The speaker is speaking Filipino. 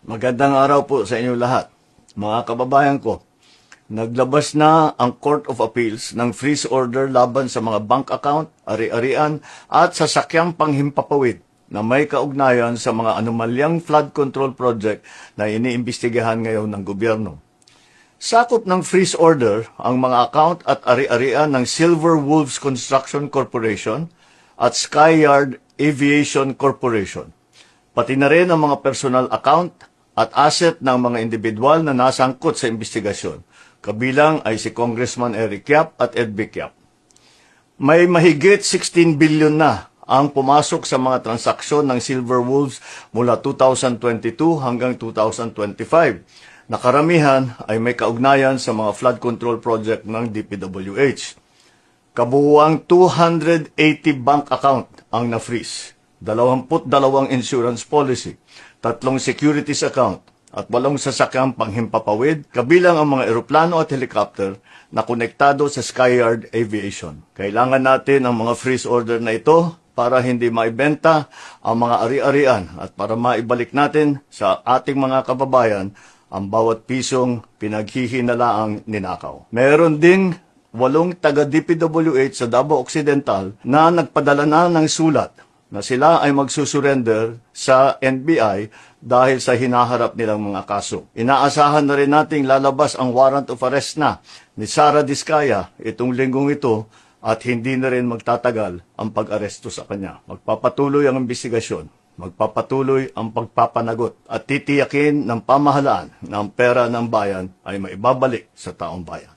Magandang araw po sa inyo lahat. Mga kababayan ko, naglabas na ang Court of Appeals ng freeze order laban sa mga bank account, ari-arian at sasakyang panghimpapawid na may kaugnayan sa mga anomalyang flood control project na iniimbestigahan ngayon ng gobyerno. Sakop ng freeze order ang mga account at ari-arian ng Silver Wolves Construction Corporation at Skyyard Aviation Corporation, pati na rin ang mga personal account at asset ng mga individual na nasangkot sa investigasyon. Kabilang ay si Congressman Eric Yap at Ed Vic Yap. May mahigit 16 billion na ang pumasok sa mga transaksyon ng Silver Wolves mula 2022 hanggang 2025. Nakaramihan ay may kaugnayan sa mga flood control project ng DPWH. Kabuuang 280 bank account ang na-freeze, 22 insurance policy, 3 securities account at 8 sasakyang panghimpapawid, kabilang ang mga eroplano at helicopter na konektado sa Skyyard Aviation. Kailangan natin ang mga freeze order na ito para hindi maibenta ang mga ari-arian at para maibalik natin sa ating mga kababayan ang bawat pisong pinaghihinalaang ninakaw. Meron ding 8 taga-DPWH sa Davao Occidental na nagpadala na ng sulat na sila ay magsusurrender sa NBI dahil sa hinaharap nilang mga kaso. Inaasahan na rin nating lalabas ang warrant of arrest na ni Sara Diskaya itong linggong ito at hindi na rin magtatagal ang pag-aresto sa kanya. Magpapatuloy ang investigasyon, magpapatuloy ang pagpapanagot at titiyakin ng pamahalaan na ang pera ng bayan ay maibabalik sa taong bayan.